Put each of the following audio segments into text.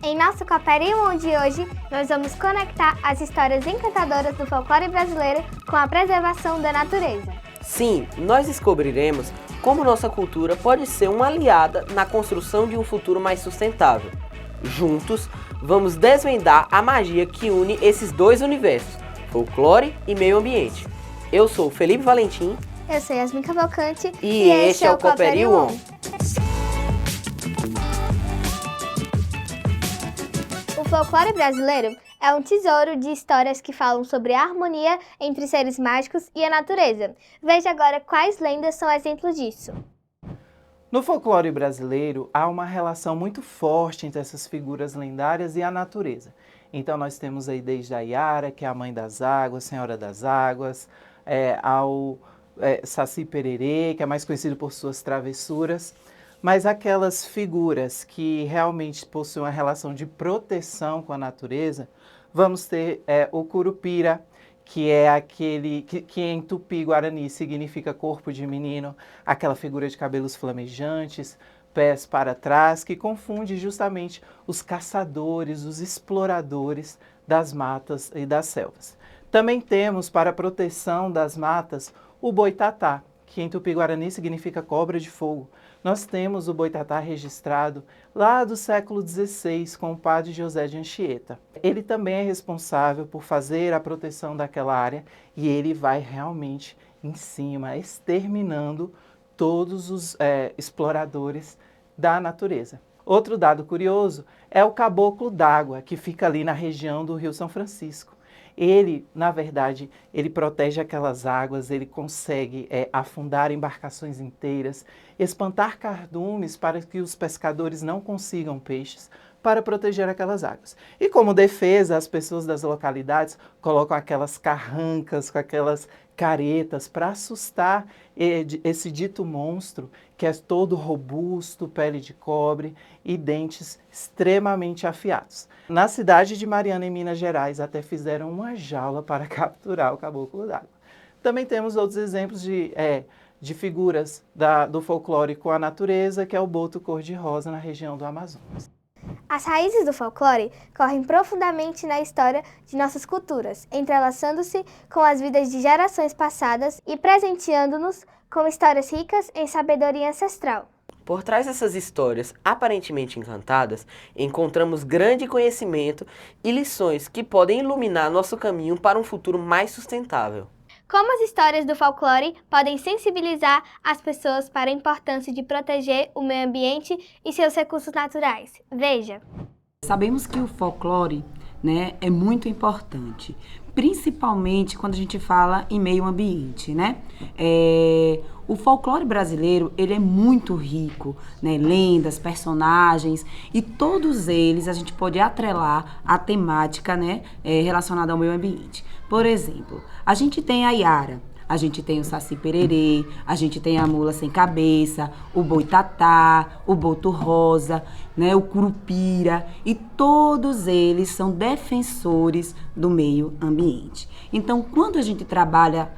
Em nosso Coopere On de hoje, nós vamos conectar as histórias encantadoras do folclore brasileiro com a preservação da natureza. Sim, nós descobriremos como nossa cultura pode ser uma aliada na construção de um futuro mais sustentável. Juntos, vamos desvendar a magia que une esses dois universos, folclore e meio ambiente. Eu sou Felipe Valentim. Eu sou Yasmin Cavalcante E este é o Coopere On. O folclore brasileiro é um tesouro de histórias que falam sobre a harmonia entre seres mágicos e a natureza. Veja agora quais lendas são exemplos disso. No folclore brasileiro, há uma relação muito forte entre essas figuras lendárias e a natureza. Então nós temos aí desde a Iara, que é a mãe das águas, senhora das águas, ao Saci Pererê, que é mais conhecido por suas travessuras. Mas aquelas figuras que realmente possuem uma relação de proteção com a natureza, vamos ter o Curupira, que é aquele que em Tupi-Guarani significa corpo de menino, aquela figura de cabelos flamejantes, pés para trás, que confunde justamente os caçadores, os exploradores das matas e das selvas. Também temos, para a proteção das matas, o Boitatá, que em Tupi-Guarani significa cobra de fogo. Nós temos o Boitatá registrado lá do século XVI com o padre José de Anchieta. Ele também é responsável por fazer a proteção daquela área e ele vai realmente em cima, exterminando todos os exploradores da natureza. Outro dado curioso é o Caboclo d'Água, que fica ali na região do Rio São Francisco. Ele, na verdade, ele protege aquelas águas, ele consegue afundar embarcações inteiras, espantar cardumes para que os pescadores não consigam peixes, para proteger aquelas águas. E como defesa, as pessoas das localidades colocam aquelas carrancas, com aquelas caretas para assustar esse dito monstro, que é todo robusto, pele de cobre e dentes extremamente afiados. Na cidade de Mariana, em Minas Gerais, até fizeram uma jaula para capturar o caboclo d'água. Também temos outros exemplos de figuras do folclore com a natureza, que é o boto cor-de-rosa na região do Amazonas. As raízes do folclore correm profundamente na história de nossas culturas, entrelaçando-se com as vidas de gerações passadas e presenteando-nos com histórias ricas em sabedoria ancestral. Por trás dessas histórias aparentemente encantadas, encontramos grande conhecimento e lições que podem iluminar nosso caminho para um futuro mais sustentável. Como as histórias do folclore podem sensibilizar as pessoas para a importância de proteger o meio ambiente e seus recursos naturais? Veja. Sabemos que o folclore, é muito importante, principalmente quando a gente fala em meio ambiente, O folclore brasileiro, ele é muito rico, lendas, personagens, e todos eles a gente pode atrelar a temática, relacionada ao meio ambiente. Por exemplo, a gente tem a Iara, a gente tem o Saci Pererê, a gente tem a mula sem cabeça, o Boitatá, o boto rosa, o Curupira, e todos eles são defensores do meio ambiente. Então, quando a gente trabalha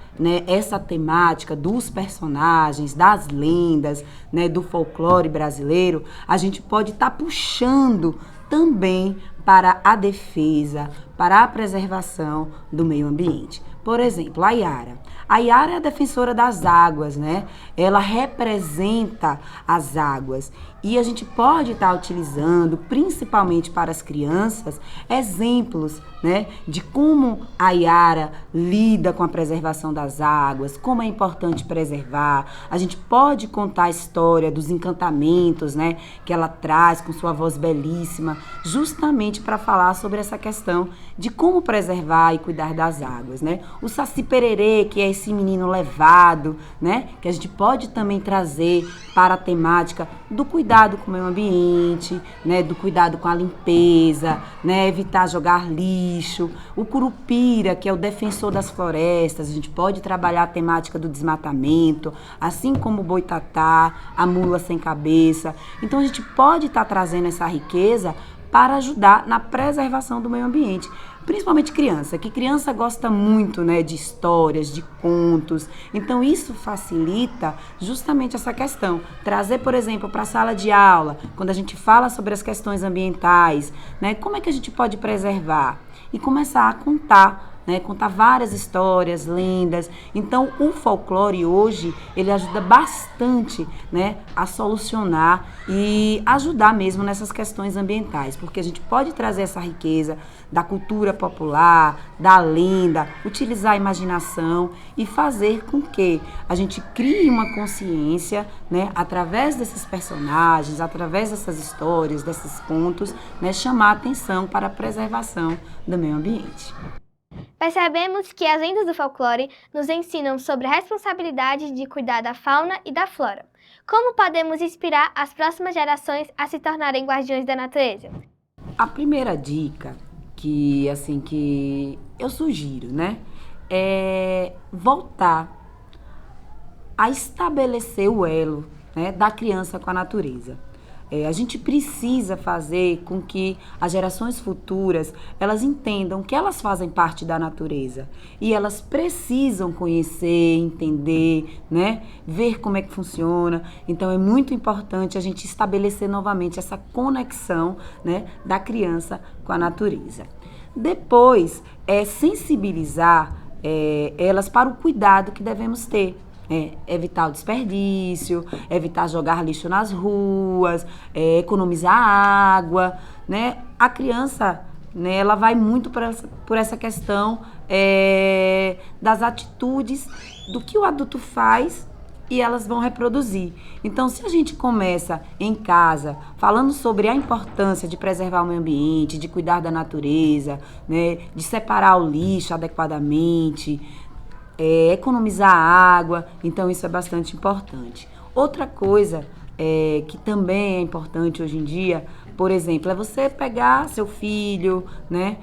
essa temática dos personagens, das lendas, do folclore brasileiro, a gente pode estar puxando também para a defesa, para a preservação do meio ambiente. Por exemplo, a Iara. A Iara é a defensora das águas, Ela representa as águas. E a gente pode estar utilizando, principalmente para as crianças, exemplos, de como a Iara lida com a preservação das águas, como é importante preservar. A gente pode contar a história dos encantamentos, que ela traz com sua voz belíssima, justamente para falar sobre essa questão de como preservar e cuidar das águas, O Saci Pererê, que é esse menino levado, que a gente pode também trazer para a temática do cuidado com o meio ambiente, do cuidado com a limpeza, evitar jogar lixo. O Curupira, que é o defensor das florestas, a gente pode trabalhar a temática do desmatamento, assim como o Boitatá, a mula sem cabeça. Então a gente pode estar trazendo essa riqueza para ajudar na preservação do meio ambiente, principalmente criança, que criança gosta muito, né, de histórias, de contos. Então isso facilita justamente essa questão. Trazer, por exemplo, para a sala de aula, quando a gente fala sobre as questões ambientais, né, como é que a gente pode preservar? E começar a contar, né, contar várias histórias, lendas. Então, o folclore hoje, ele ajuda bastante, né, a solucionar e ajudar mesmo nessas questões ambientais, porque a gente pode trazer essa riqueza da cultura popular, da lenda, utilizar a imaginação e fazer com que a gente crie uma consciência, né, através desses personagens, através dessas histórias, desses contos, né, chamar a atenção para a preservação do meio ambiente. Percebemos que as lendas do folclore nos ensinam sobre a responsabilidade de cuidar da fauna e da flora. Como podemos inspirar as próximas gerações a se tornarem guardiões da natureza? A primeira dica que eu sugiro, né, é voltar a estabelecer o elo, né, da criança com a natureza. A gente precisa fazer com que as gerações futuras, elas entendam que elas fazem parte da natureza e elas precisam conhecer, entender, né, ver como é que funciona. Então é muito importante a gente estabelecer novamente essa conexão, né, da criança com a natureza. Depois, sensibilizar elas para o cuidado que devemos ter. Evitar o desperdício, evitar jogar lixo nas ruas, economizar água, né? A criança, né, ela vai muito por essa questão das atitudes, do que o adulto faz e elas vão reproduzir. Então, se a gente começa em casa falando sobre a importância de preservar o meio ambiente, de cuidar da natureza, né, de separar o lixo adequadamente, economizar água, então isso é bastante importante. Outra coisa que também é importante hoje em dia, por exemplo, é você pegar seu filho, né,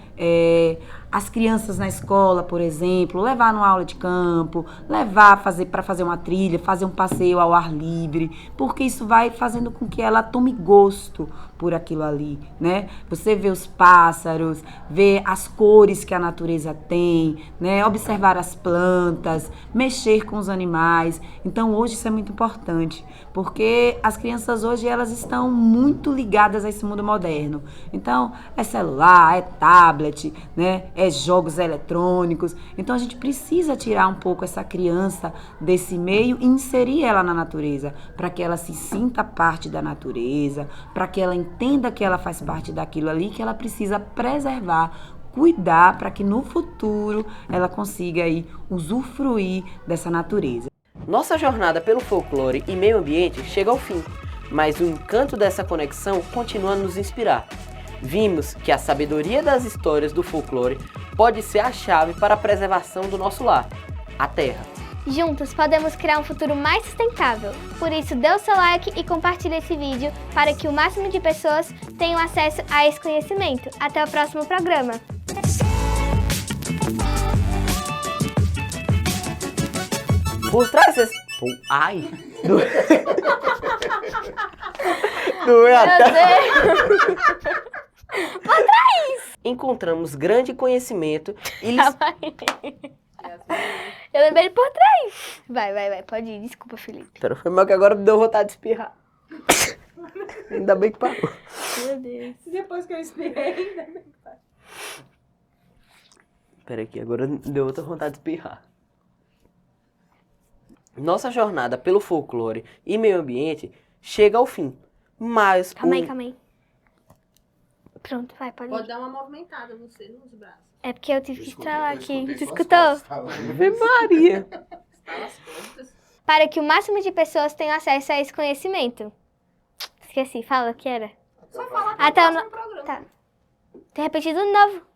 as crianças na escola, por exemplo, levar numa aula de campo, levar para fazer uma trilha, fazer um passeio ao ar livre, porque isso vai fazendo com que ela tome gosto por aquilo ali, né? Você vê os pássaros, vê as cores que a natureza tem, né? Observar as plantas, mexer com os animais. Então, hoje isso é muito importante, porque as crianças hoje, elas estão muito ligadas a esse mundo moderno. Então, é celular, é tablet, né? É jogos eletrônicos. Então, a gente precisa tirar um pouco essa criança desse meio e inserir ela na natureza, para que ela se sinta parte da natureza, para que ela entenda que ela faz parte daquilo ali, que ela precisa preservar, cuidar, para que no futuro ela consiga aí usufruir dessa natureza. Nossa jornada pelo folclore e meio ambiente chega ao fim, mas o encanto dessa conexão continua a nos inspirar. Vimos que a sabedoria das histórias do folclore pode ser a chave para a preservação do nosso lar, a Terra. Juntos podemos criar um futuro mais sustentável. Por isso, dê o seu like e compartilhe esse vídeo para que o máximo de pessoas tenham acesso a esse conhecimento. Até o próximo programa! Por trás desse... Ai! Doeu até... Por trás! Encontramos grande conhecimento e... Eu lembrei por trás. Vai, pode ir. Desculpa, Felipe. Pera, foi mal que agora me deu vontade de espirrar. Ainda bem que parou. Meu Deus. Depois que eu espirrei, ainda bem que parou. Pera aqui, agora deu outra vontade de espirrar. Nossa jornada pelo folclore e meio ambiente chega ao fim, mas... Calma aí. Pronto, vai, pode ir. Pode dar uma movimentada nos braços. É porque eu tive que estralar aqui. Você escutou? Ave Maria! Para que o máximo de pessoas tenham acesso a esse conhecimento. Esqueci, fala o que era. Só falar Até o próximo programa. Tá. Tem repetido de novo.